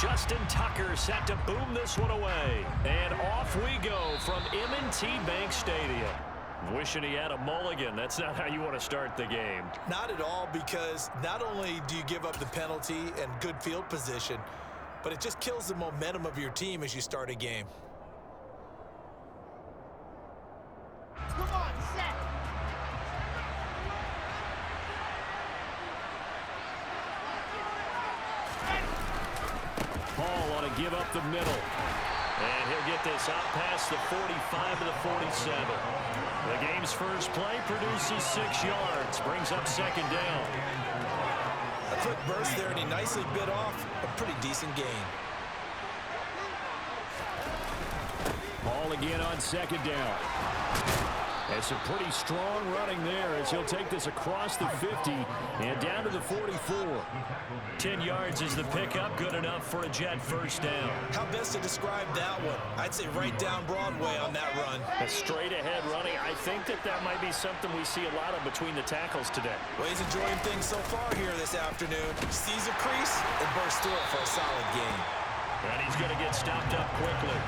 Justin Tucker set to boom this one away. And off we go from M&T Bank Stadium. Wishing he had a mulligan. That's not how you want to start the game. Not at all, because not only do you give up the penalty and good field position, but it just kills the momentum of your team as you start a game. Come on, set. Paul ought to give up the middle. And he'll get this out past the 45 to the 47. The game's first play produces 6 yards. Brings up second down. A quick burst there, and he nicely bit off a pretty decent gain. Ball again on second down. That's a pretty strong running there as he'll take this across the 50 and down to the 44. 10 yards is the pickup, good enough for a Jet first down. How best to describe that one? I'd say right down Broadway on that run. A straight ahead running. I think that might be something we see a lot of between the tackles today. Well, he's enjoying things so far here this afternoon. Sees a crease and bursts through it for a solid gain. And he's going to get stopped up quickly.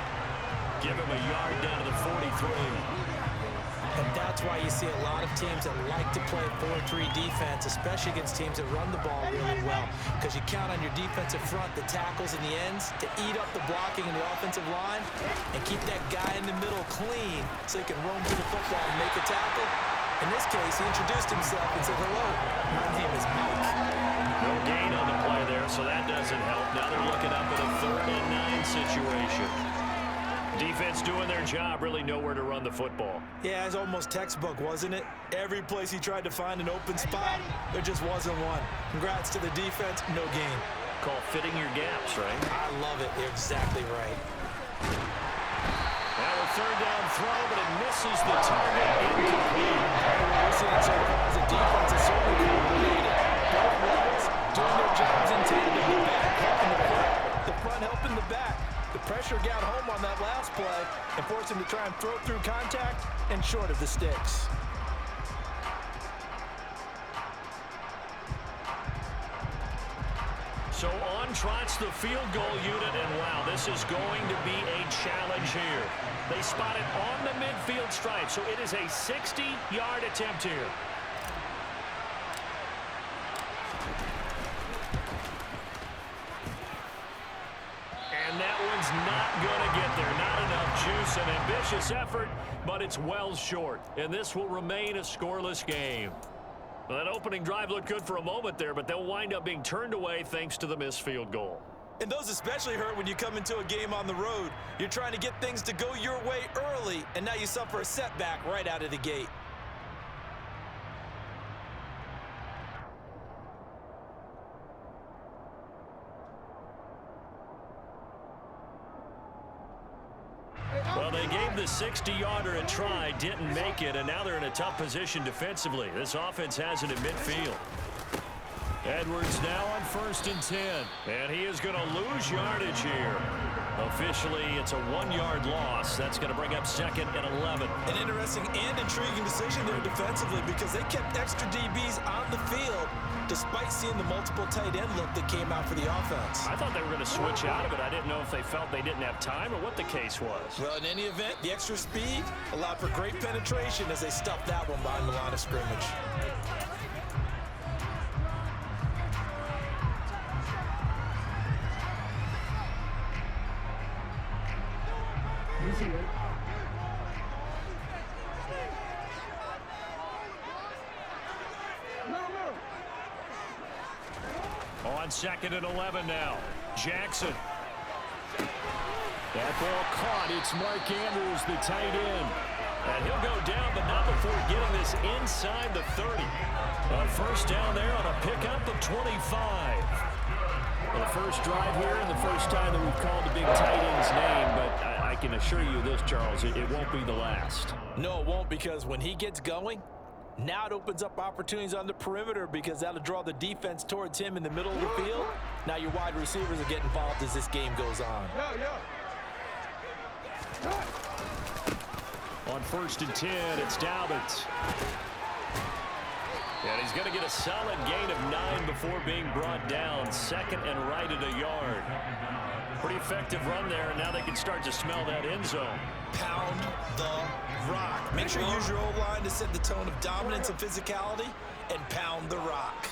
Give him a yard down to the 43. And that's why you see a lot of teams that like to play 4-3 defense, especially against teams that run the ball really well, because you count on your defensive front, the tackles and the ends, to eat up the blocking in the offensive line and keep that guy in the middle clean so he can roam through the football and make a tackle. In this case, he introduced himself and said, "Hello, my name is Mike." No gain on the play there, so that doesn't help. Now they're looking up at a 3rd and 9 situation. Defense doing their job, really nowhere to run the football. Yeah, it's almost textbook, wasn't it? Every place he tried to find an open spot, there just wasn't one. Congrats to the defense, no gain. Call fitting your gaps, right? I love it. You're exactly right. Now a 3rd down throw, but it misses the target. Incomplete. We're seeing so far as the defense is certainly coordinated. Both levels doing their jobs in tandem. The back helping the front helping the back. The pressure got home on that last play and forced him to try and throw through contact and short of the sticks. So on trots the field goal unit, and wow, this is going to be a challenge here. They spot it on the midfield stripe, so it is a 60-yard attempt here. And that one's not going to get there. Not enough juice. An ambitious effort, but it's well short. And this will remain a scoreless game. Well, that opening drive looked good for a moment there, but they'll wind up being turned away thanks to the missed field goal. And those especially hurt when you come into a game on the road. You're trying to get things to go your way early, and now you suffer a setback right out of the gate. Well, they gave the 60-yarder a try, didn't make it, and now they're in a tough position defensively. This offense has it at midfield. Edwards now on 1st and 10, and he is going to lose yardage here. Officially, it's a 1-yard loss. That's going to bring up 2nd and 11. An interesting and intriguing decision there defensively, because they kept extra DBs on the field despite seeing the multiple tight end look that came out for the offense. I thought they were going to switch out of it. I didn't know if they felt they didn't have time or what the case was. Well, in any event, the extra speed allowed for great penetration as they stuffed that one behind the line of scrimmage. On 2nd and 11 now. Jackson. That ball caught. It's Mark Andrews, the tight end. And he'll go down, but not before getting this inside the 30. A first down there on a pickup of 25. Well, the first drive here and the first time that we've called the big tight end's name, but I can assure you this, Charles, it won't be the last. No, it won't, because when he gets going, now it opens up opportunities on the perimeter, because that'll draw the defense towards him in the middle of the field. Now your wide receivers will get involved as this game goes on. On 1st and 10, it's Dalbert. And he's going to get a solid gain of 9 before being brought down. Second and right at a yard. Pretty effective run there, and now they can start to smell that end zone. Pound the rock. Make sure you use your O-line to set the tone of dominance and physicality, and pound the rock.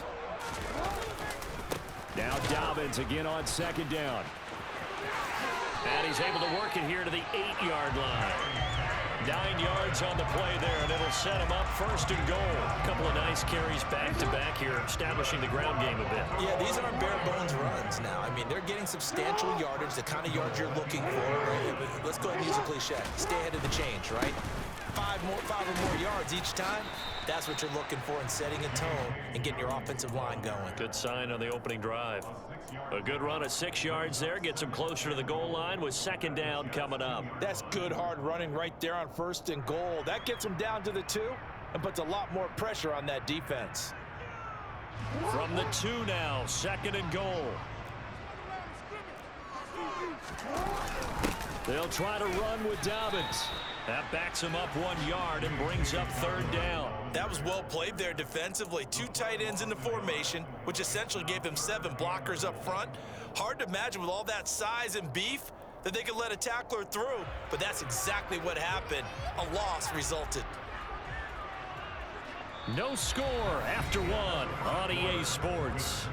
Now Dobbins again on second down. And he's able to work it here to the 8-yard line. 9 yards on the play there, and it'll set him up first and goal. A couple of nice carries back-to-back here, establishing the ground game a bit. Yeah, these aren't bare-bones runs now. I mean, they're getting substantial yardage, the kind of yards you're looking for. Right? Let's go ahead and use a cliche. Stay ahead of the change, right? 5 or more yards each time. That's what you're looking for in setting a tone and getting your offensive line going. Good sign on the opening drive. A good run of 6 yards there gets him closer to the goal line with second down coming up. That's good hard running right there on first and goal. That gets him down to the 2 and puts a lot more pressure on that defense. From the 2 now, second and goal. They'll try to run with Dobbins. That backs him up 1 yard and brings up third down. That was well played there defensively. 2 tight ends in the formation, which essentially gave them 7 blockers up front. Hard to imagine with all that size and beef that they could let a tackler through, but that's exactly what happened. A loss resulted. No score after 1 on EA Sports.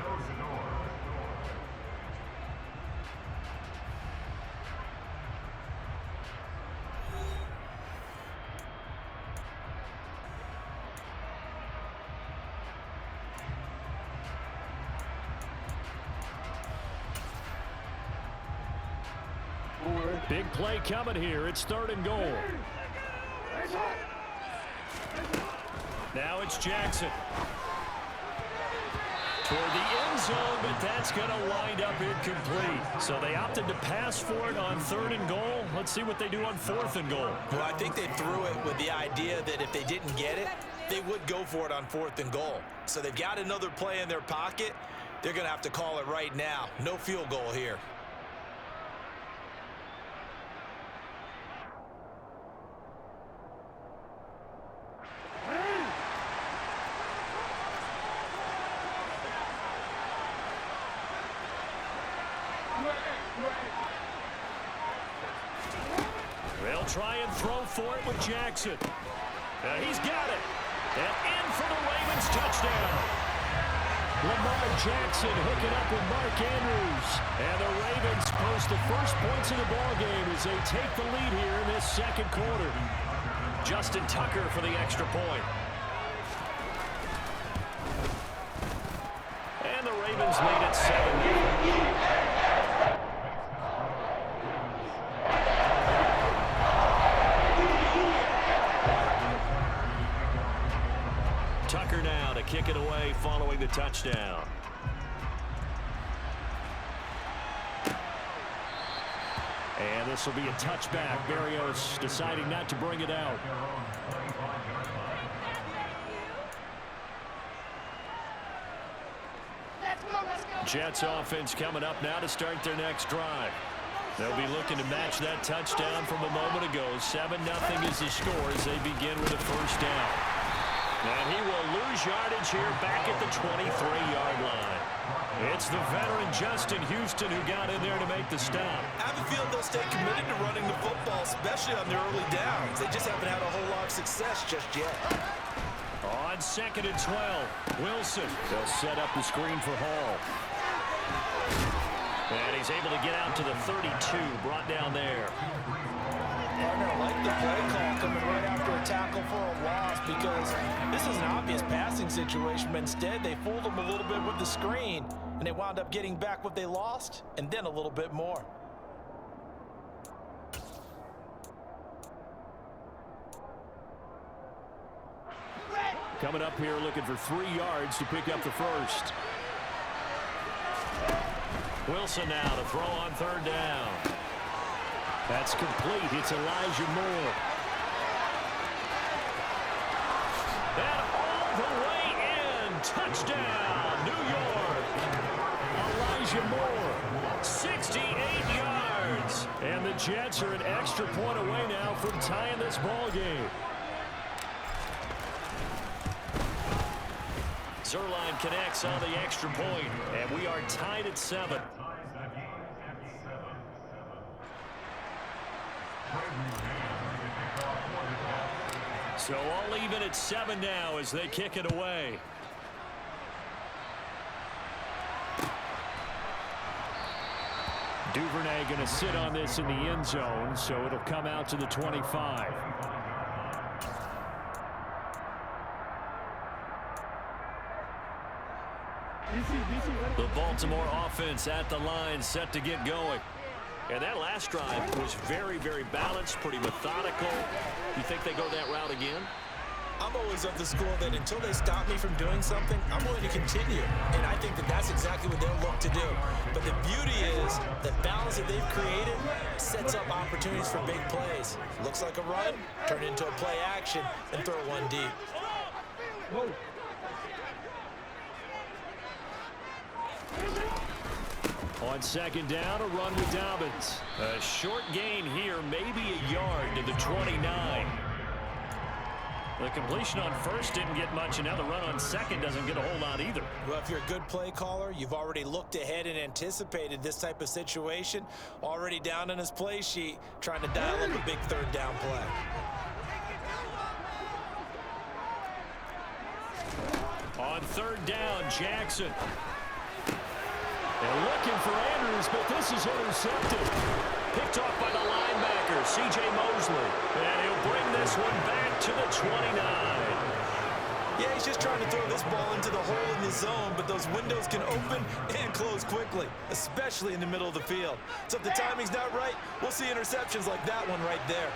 Big play coming here. It's third and goal. Now it's Jackson. Toward the end zone, but that's going to wind up incomplete. So they opted to pass for it on third and goal. Let's see what they do on fourth and goal. Well, I think they threw it with the idea that if they didn't get it, they would go for it on fourth and goal. So they've got another play in their pocket. They're going to have to call it right now. No field goal here. They'll try and throw for it with Jackson. He's got it. And in for the Ravens touchdown. Lamar Jackson hooking up with Mark Andrews. And the Ravens post the first points of the ballgame as they take the lead here in this second quarter. Justin Tucker for the extra point. And the Ravens lead at 7. Tucker now to kick it away following the touchdown. And this will be a touchback. Berrios deciding not to bring it out. Jets offense coming up now to start their next drive. They'll be looking to match that touchdown from a moment ago. 7-0 is the score as they begin with a first down. And he will lose yardage here back at the 23-yard line. It's the veteran Justin Houston who got in there to make the stop. I have a feeling they'll stay committed to running the football, especially on their early downs. They just haven't had a whole lot of success just yet. On second and 12, Wilson. They'll set up the screen for Hall. And he's able to get out to the 32, brought down there. Partner, I like the play call coming right after a tackle for a loss because this is an obvious passing situation, but instead they fooled them a little bit with the screen, and they wound up getting back what they lost and then a little bit more. Coming up here looking for 3 yards to pick up the first. Wilson now to throw on third down. That's complete. It's Elijah Moore. And all the way in. Touchdown, New York. Elijah Moore, 68 yards. And the Jets are an extra point away now from tying this ball game. Zerline connects on the extra point, and we are tied at 7. So all even at 7 now as they kick it away. Duvernay going to sit on this in the end zone, so it'll come out to the 25. The Baltimore offense at the line, set to get going. And that last drive was very, very balanced, pretty methodical. You think they go that route again? I'm always of the school that until they stop me from doing something, I'm going to continue. And I think that that's exactly what they'll look to do. But the beauty is the balance that they've created sets up opportunities for big plays. Looks like a run, turn it into a play action, and throw one deep. Whoa. On second down, a run with Dobbins. A short gain here, maybe a yard to the 29. The completion on first didn't get much, and now the run on second doesn't get a whole lot either. Well, if you're a good play caller, you've already looked ahead and anticipated this type of situation. Already down on his play sheet, trying to dial up a big third down play. On third down, Jackson. They're looking for Andrews, but this is intercepted. Picked off by the linebacker, C.J. Mosley. And he'll bring this one back to the 29. Yeah, he's just trying to throw this ball into the hole in the zone, but those windows can open and close quickly, especially in the middle of the field. So if the timing's not right, we'll see interceptions like that one right there.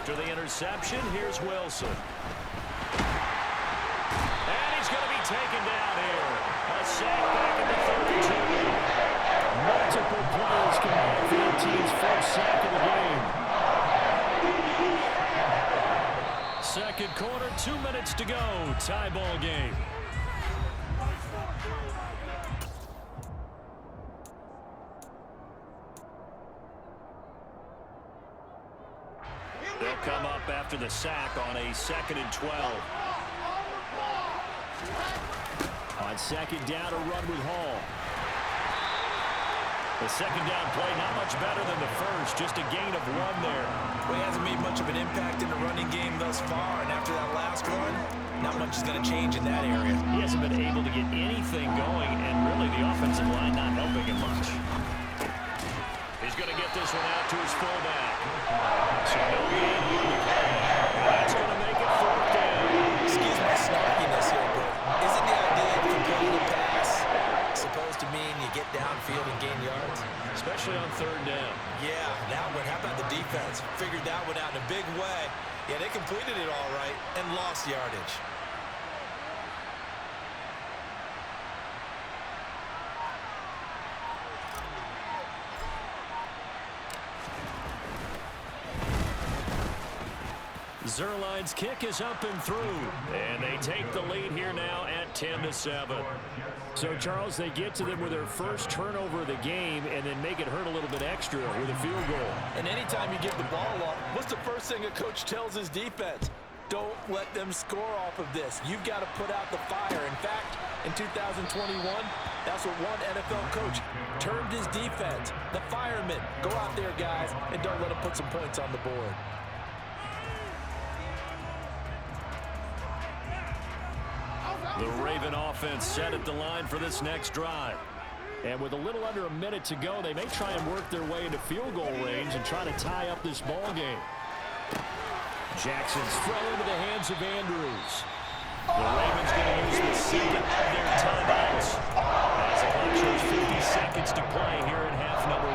After the interception, here's Wilson. And he's going to be taken down here. A sack back at the 32. Multiple players combined for the team's first sack of the game. Second quarter, 2 minutes to go. Tie ball game. They'll come up after the sack on a 2nd and 12. On second down, a run with Hall. The second down play, not much better than the first, just a gain of 1 there. Well, he hasn't made much of an impact in the running game thus far, and after that last run, not much is going to change in that area. He hasn't been able to get anything going, and really the offensive line not helping him much. He's going to get this one out to his fullback. So no gain on the play. That's going to make it 4th down. Excuse my snarkiness here, but isn't the idea of completing a pass supposed to mean you get downfield and gain yards? Especially on 3rd down. Yeah, that one. How about the defense? Figured that one out in a big way. Yeah, they completed it all right and lost yardage. Zerline's kick is up and through, and they take the lead here now at 10-7. So, Charles, they get to them with their first turnover of the game and then make it hurt a little bit extra with a field goal. And anytime you give the ball up, what's the first thing a coach tells his defense? Don't let them score off of this. You've got to put out the fire. In fact, in 2021, that's what one NFL coach termed his defense. The firemen. Go out there, guys, and don't let them put some points on the board. The Raven offense set at the line for this next drive. And with a little under a minute to go, they may try and work their way into field goal range and try to tie up this ball game. Jackson's throw into the hands of Andrews. The Ravens going to use the second of their timeouts as the clock shows 50 seconds to play here in half number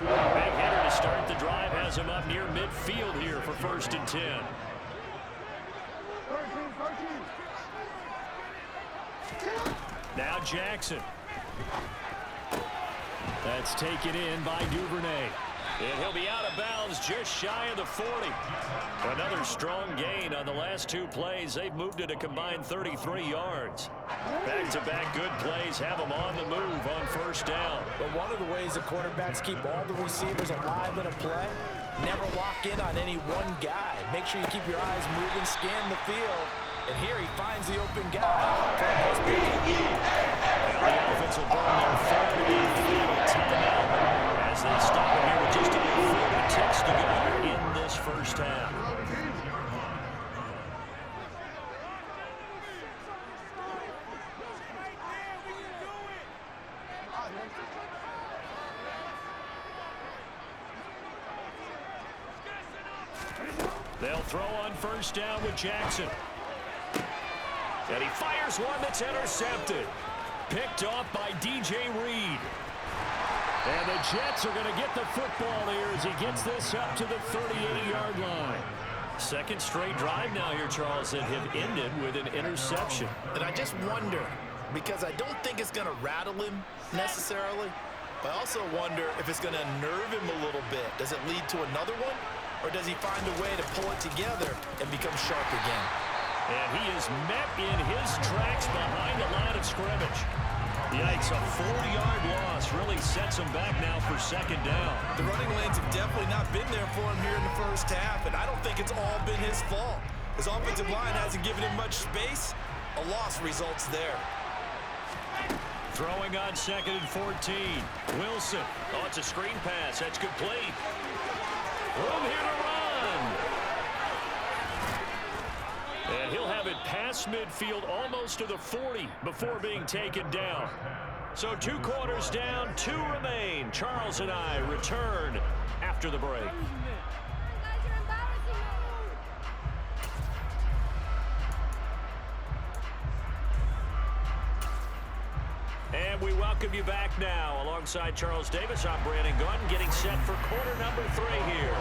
1. Big hitter to start the drive has him up near midfield here for 1st and 10. Now Jackson. That's taken in by Duvernay. And he'll be out of bounds just shy of the 40. Another strong gain on the last two plays. They've moved it a combined 33 yards. Back-to-back good plays have them on the move on first down. But one of the ways the quarterbacks keep all the receivers alive in a play, never lock in on any one guy. Make sure you keep your eyes moving, scan the field. And here he finds the open guy. The offense will burn their third and final timeout as they stop it here with just about 40 ticks to go in this first half. They'll throw on first down with Jackson. And he fires one that's intercepted. Picked off by DJ Reed. And the Jets are going to get the football here as he gets this up to the 38-yard line. Second straight drive now here, Charles, that have ended with an interception. And I just wonder, because I don't think it's going to rattle him necessarily, but I also wonder if it's going to unnerve him a little bit. Does it lead to another one? Or does he find a way to pull it together and become sharp again? And he is met in his tracks behind the line of scrimmage. Yikes, a 4-yard loss really sets him back now for second down. The running lanes have definitely not been there for him here in the first half, and I don't think it's all been his fault. His offensive line hasn't given him much space. A loss results there. Throwing on second and 14. Wilson. Oh, it's a screen pass. That's complete. Room here to run. And he'll have it past midfield almost to the 40 before being taken down. So 2 quarters down, 2 remain. Charles and I return after the break. And we welcome you back now. Alongside Charles Davis, I'm Brandon Gunn, getting set for quarter number 3 here.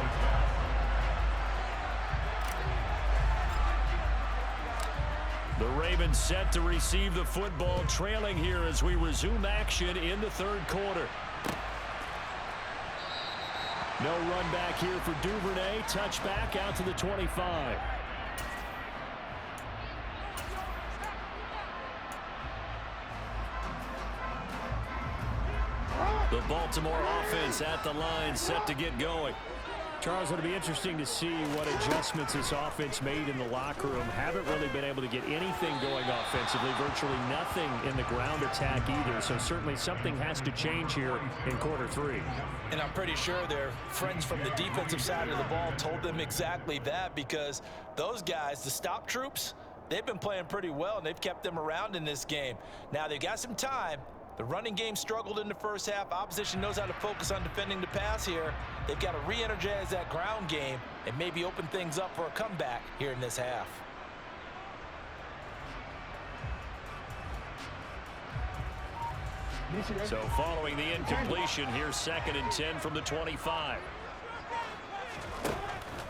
The Ravens set to receive the football, trailing here as we resume action in the third quarter. No run back here for Duvernay. Touchback out to the 25. The Baltimore offense at the line, set to get going. Charles, it'll be interesting to see what adjustments this offense made in the locker room. Haven't really been able to get anything going offensively, virtually nothing in the ground attack either. So certainly something has to change here in quarter 3. And I'm pretty sure their friends from the defensive side of the ball told them exactly that, because those guys, the stop troops, they've been playing pretty well, and they've kept them around in this game. Now they've got some time. The running game struggled in the first half. Opposition knows how to focus on defending the pass here. They've got to re-energize that ground game and maybe open things up for a comeback here in this half. So following the incompletion, here's 2nd and 10 from the 25.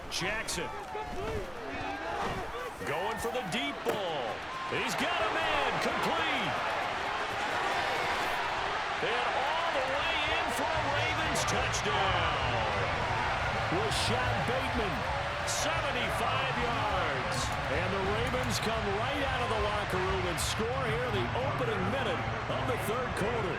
Jackson going for the deep ball. He's got a man, complete. And all the way in for a Ravens touchdown. Rashad Bateman, 75 yards. And the Ravens come right out of the locker room and score here in the opening minute of the third quarter.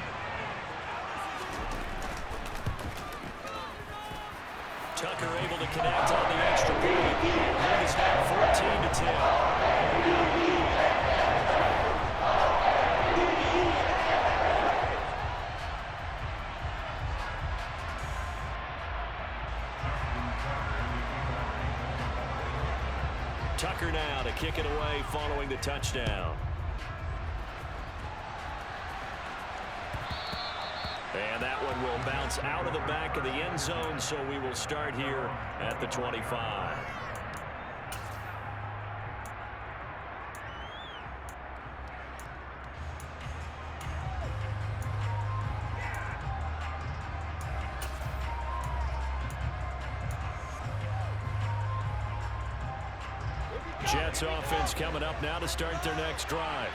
Tucker able to connect on the extra point. It is now 14-10. Tucker now to kick it away following the touchdown. And that one will bounce out of the back of the end zone, so we will start here at the 25. Jets offense coming up now to start their next drive.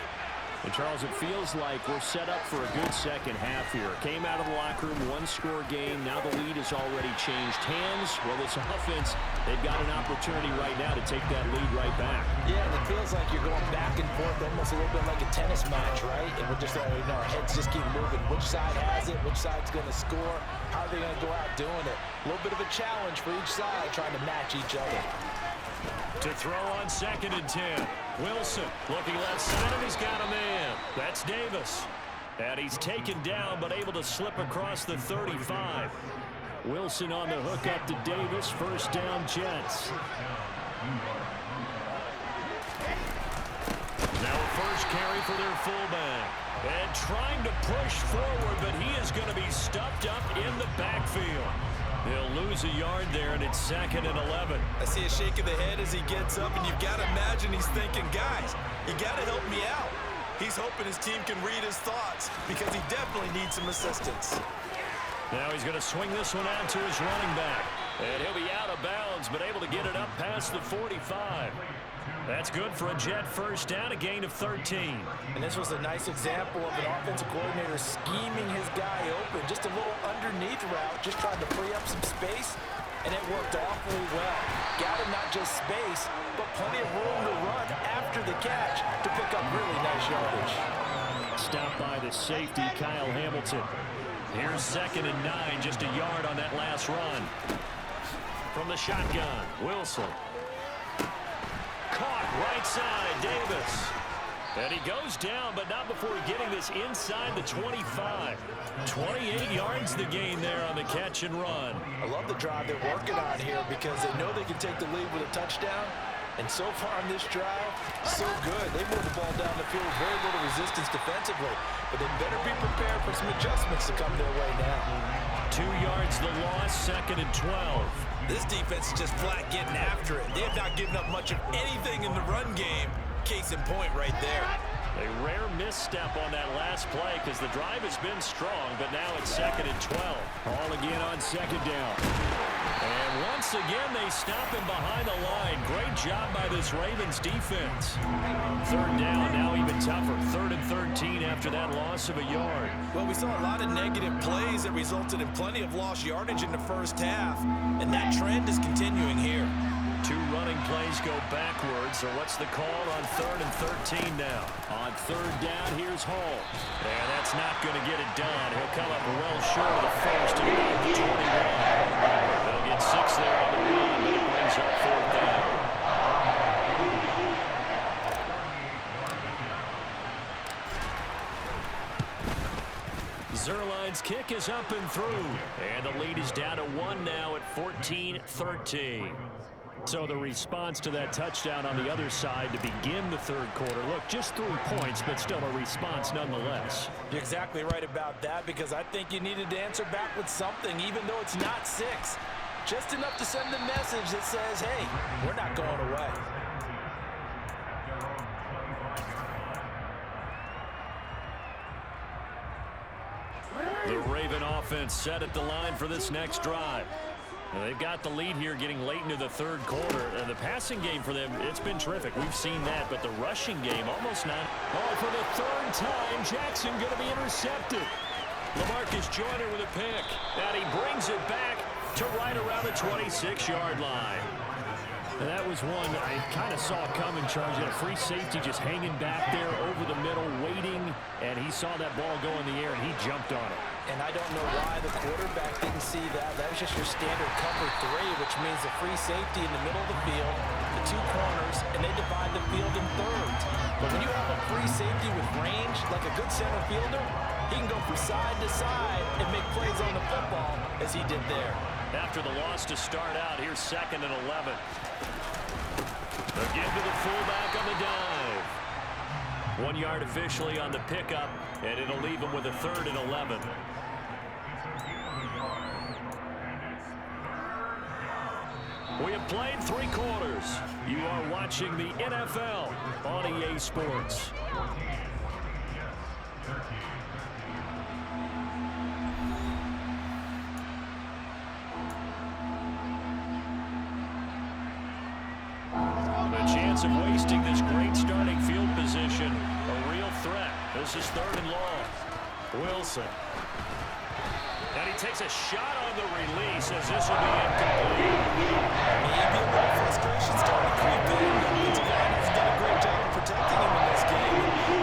And, Charles, it feels like we're set up for a good second half here. Came out of the locker room, one-score game. Now the lead has already changed hands. Well, this offense, they've got an opportunity right now to take that lead right back. Yeah, and it feels like you're going back and forth almost a little bit like a tennis match, right? And we're just, our heads just keep moving. Which side has it? Which side's going to score? How are they going to go out doing it? A little bit of a challenge for each side trying to match each other. To throw on 2nd and 10. Wilson looking left side, and he's got a man. That's Davis. And he's taken down, but able to slip across the 35. Wilson on the hook up to Davis. First down, Jets. Now a first carry for their fullback. And trying to push forward, but he is going to be stuffed up in the backfield. He'll lose a yard there, and it's 2nd and 11. I see a shake of the head as he gets up, and you've got to imagine he's thinking, guys, you got to help me out. He's hoping his team can read his thoughts because he definitely needs some assistance. Now he's going to swing this one out to his running back. And he'll be out of bounds, but able to get it up past the 45. That's good for a Jet first down, a gain of 13. And this was a nice example of an offensive coordinator scheming his guy open. Just a little underneath route, just trying to free up some space, and it worked awfully well. Got him not just space, but plenty of room to run after the catch to pick up really nice yardage. Stopped by the safety, Kyle Hamilton. Here's 2nd and 9, just a yard on that last run. From the shotgun, Wilson. Caught right side, Davis. And he goes down, but not before getting this inside the 25. 28 yards the gain there on the catch and run. I love the drive they're working on here because they know they can take the lead with a touchdown. And so far on this drive, so good. They moved the ball down the field with very little resistance defensively. But they better be prepared for some adjustments to come their way now. 2 yards the loss, 2nd and 12. This defense is just flat getting after it. They have not given up much of anything in the run game. Case in point right there. A rare misstep on that last play because the drive has been strong, but now it's 2nd and 12. All again on 2nd down. And once again, they stop him behind the line. Great job by this Ravens defense. 3rd down, now even tougher. 3rd and 13 after that loss of a yard. Well, we saw a lot of negative plays that resulted in plenty of lost yardage in the first half, and that trend is continuing here. 2 running plays go backwards, so what's the call on 3rd and 13 now? On 3rd down, here's Hall. And that's not going to get it done. He'll come up well short of the first and about the 21. They'll get 6 there on the run, but it brings up 4th down. Zerline's kick is up and through. And the lead is down to 1 now at 14-13. So the response to that touchdown on the other side to begin the 3rd quarter. Look, just 3 points, but still a response nonetheless. You're exactly right about that because I think you needed to answer back with something, even though it's not 6. Just enough to send a message that says, hey, we're not going away. The Raven offense set at the line for this next drive. Now they've got the lead here getting late into the 3rd quarter. And the passing game for them, it's been terrific. We've seen that, but the rushing game almost not. Oh, for the 3rd time, Jackson going to be intercepted. LaMarcus Joyner with a pick. And he brings it back to right around the 26-yard line. And that was one I kind of saw coming, Charles. You had a free safety just hanging back there over the middle, waiting, and he saw that ball go in the air, and he jumped on it. And I don't know why the quarterback didn't see that. That was just your standard cover 3, which means the free safety in the middle of the field, the 2 corners, and they divide the field in thirds. But when you have a free safety with range, like a good center fielder, he can go from side to side and make plays on the football as he did there. After the loss to start out, here's 2nd and 11. Again to the fullback on the dive. 1 yard officially on the pickup, and it'll leave him with a 3rd and 11. We have played 3 quarters. You are watching the NFL on EA Sports. The chance of wasting this great starting field position, a real threat. This is 3rd and long. Wilson. And he takes a shot on the release as this will be incomplete. Maybe a little frustration starting to creep in. The offensive line has done a great job of protecting him in this game.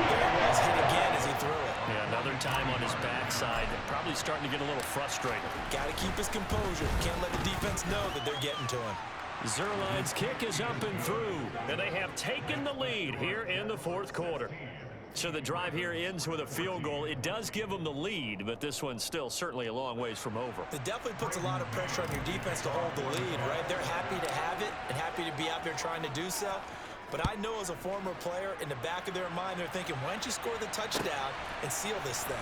There he was, hit again as he threw it. Yeah, another time on his backside. Probably starting to get a little frustrated. Got to keep his composure. Can't let the defense know that they're getting to him. Zerline's kick is up and through, and they have taken the lead here in the 4th quarter. So the drive here ends with a field goal. It does give them the lead, but this one's still certainly a long ways from over. It definitely puts a lot of pressure on your defense to hold the lead, right? They're happy to have it and happy to be out there trying to do so. But I know as a former player, in the back of their mind, they're thinking, why don't you score the touchdown and seal this thing?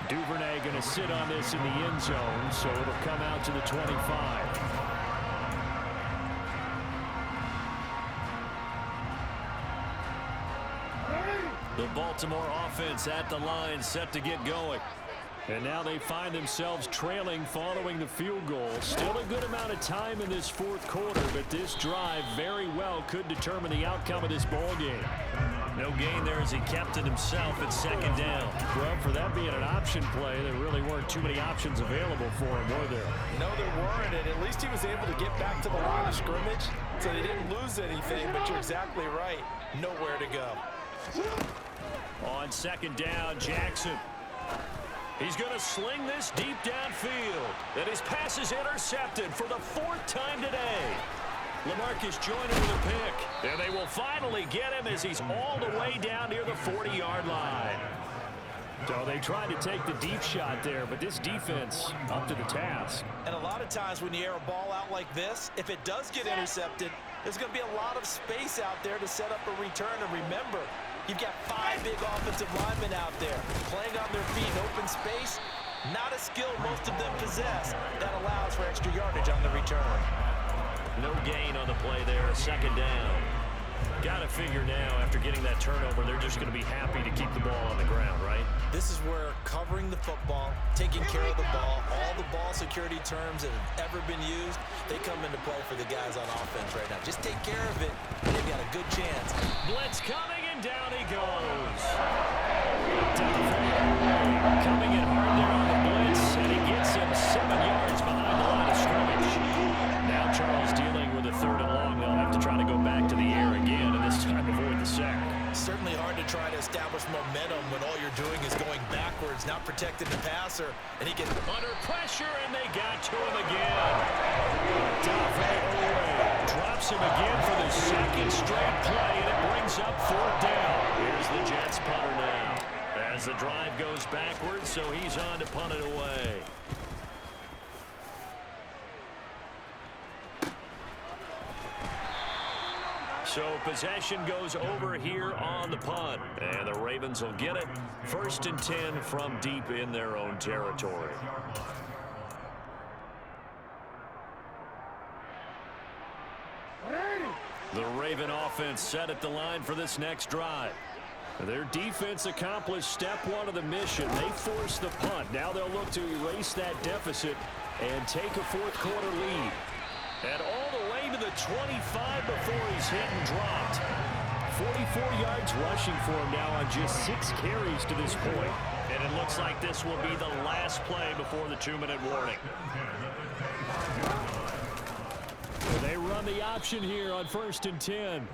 Duvernay going to sit on this in the end zone, so it'll come out to the 25. The Baltimore offense at the line, set to get going. And now they find themselves trailing following the field goal. Still a good amount of time in this 4th quarter, but this drive very well could determine the outcome of this ball game. No gain there as he kept it himself at 2nd down. Well, for that being an option play, there really weren't too many options available for him, were there? No, there weren't, and at least he was able to get back to the line of scrimmage, so they didn't lose anything, but you're exactly right. Nowhere to go. On 2nd down, Jackson. He's going to sling this deep downfield. And his pass is intercepted for the 4th time today. LaMarcus joining with a pick. And they will finally get him as he's all the way down near the 40-yard line. So they tried to take the deep shot there, but this defense up to the task. And a lot of times when you air a ball out like this, if it does get intercepted, there's going to be a lot of space out there to set up a return. And remember, you've got 5 big offensive linemen out there playing on their feet in open space. Not a skill most of them possess that allows for extra yardage on the return. No gain on the play there, 2nd down. Got to figure now, after getting that turnover, they're just going to be happy to keep the ball on the ground, right? This is where covering the football, taking care of the ball, all the ball security terms that have ever been used, they come into play for the guys on offense right now. Just take care of it, and they've got a good chance. Blitz coming, and down he goes. Coming in hard there on the blitz, and he gets him 7 yards behind the line of scrimmage. Now Charles dealing with a 3rd and long. They'll have to try to go back to the air again, and this time avoid the sack. Certainly hard to try to establish momentum when all you're doing is going backwards, not protecting the passer, and he gets under pressure, and they got to him again. Drops him again for the 2nd straight play, and it brings up 4th down. Here's the Jets punter now. As the drive goes backwards, so he's on to punt it away. So possession goes over here on the punt. And the Ravens will get it. 1st and 10 from deep in their own territory. The Raven offense set at the line for this next drive. Their defense accomplished step 1 of the mission. They forced the punt. Now they'll look to erase that deficit and take a 4th quarter lead. And all the way to the 25 before he's hit and dropped. 44 yards rushing for him now on just 6 carries to this point. And it looks like this will be the last play before the 2-minute warning. They run the option here on 1st and 10.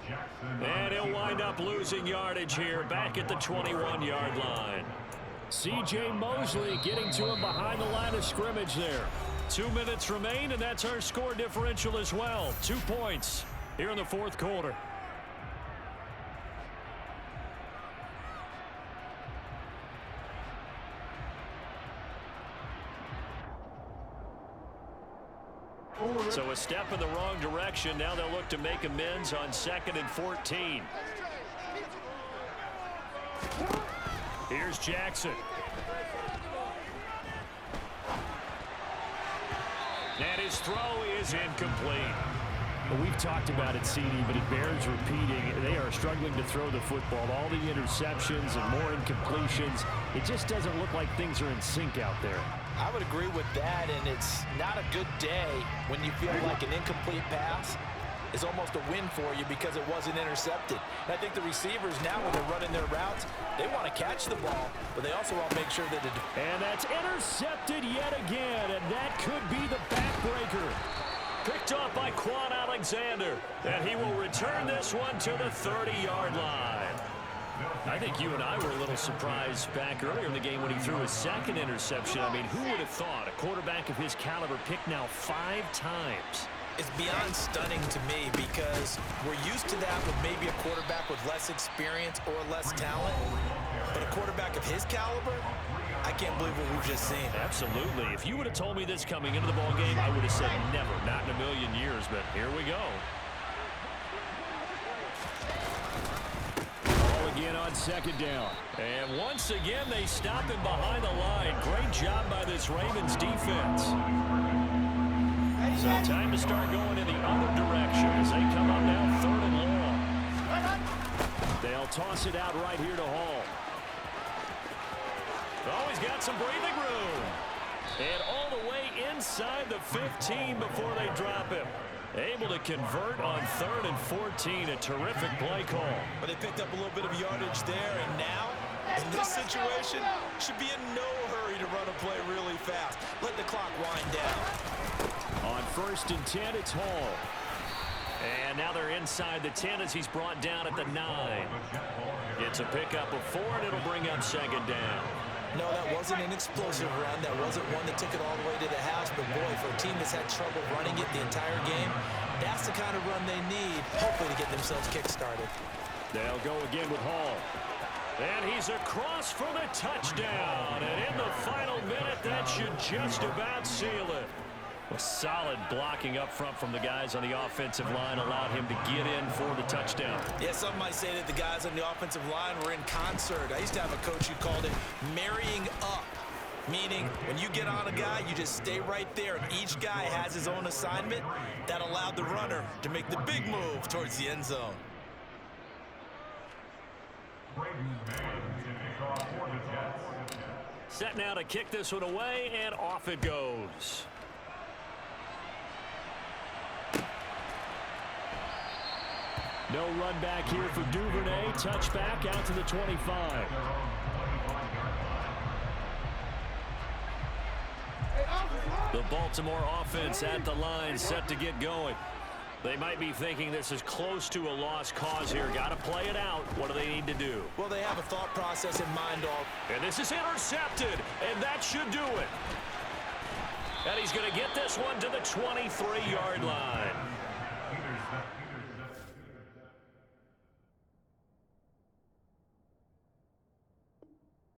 And he'll wind up losing yardage here back at the 21-yard line. C.J. Mosley getting to him behind the line of scrimmage there. 2 minutes remain, and that's our score differential as well. 2 points here in the 4th quarter. So a step in the wrong direction. Now they'll look to make amends on 2nd and 14. Here's Jackson. And his throw is incomplete. Well, we've talked about it, CD, but it bears repeating. They are struggling to throw the football. All the interceptions and more incompletions. It just doesn't look like things are in sync out there. I would agree with that, and it's not a good day when you feel like an incomplete pass is almost a win for you because it wasn't intercepted. And I think the receivers now, when they're running their routes, they want to catch the ball, but they also want to make sure that and that's intercepted yet again, and that could be the backbreaker. Picked off by Quan Alexander, and he will return this one to the 30-yard line. I think you and I were a little surprised back earlier in the game when he threw his second interception. I mean, who would have thought a quarterback of his caliber picked now 5 times? It's beyond stunning to me because we're used to that with maybe a quarterback with less experience or less talent. But a quarterback of his caliber, I can't believe what we've just seen. Absolutely. If you would have told me this coming into the ballgame, I would have said never, not in a million years, but here we go. Ball again on second down. And once again, they stop him behind the line. Great job by this Ravens defense. So time to start going in the other direction as they come up now 3rd and long. They'll toss it out right here to Hall. Oh, he's got some breathing room. And all the way inside the 15 before they drop him. Able to convert on 3rd and 14. A terrific play call. But they picked up a little bit of yardage there, and now, in this situation, should be in no hurry to run a play really fast. Let the clock wind down. On 1st and 10, it's Hall. And now they're inside the 10 as he's brought down at the 9. It's a pickup of 4, and it'll bring up 2nd down. No, that wasn't an explosive run. That wasn't one that took it all the way to the house. But, boy, for a team that's had trouble running it the entire game, that's the kind of run they need, hopefully, to get themselves kick-started. They'll go again with Hall. And he's across for the touchdown. And in the final minute, that should just about seal it. A solid blocking up front from the guys on the offensive line allowed him to get in for the touchdown. Yeah, some might say that the guys on the offensive line were in concert. I used to have a coach who called it marrying up, meaning when you get on a guy, you just stay right there, and each guy has his own assignment. That allowed the runner to make the big move towards the end zone. Set now to kick this one away, and off it goes. No run back here for Duvernay. Touchback out to the 25. The Baltimore offense at the line, set to get going. They might be thinking this is close to a lost cause here. Got to play it out. What do they need to do? Well, they have a thought process in mind. And this is intercepted, and that should do it. And he's going to get this one to the 23-yard line.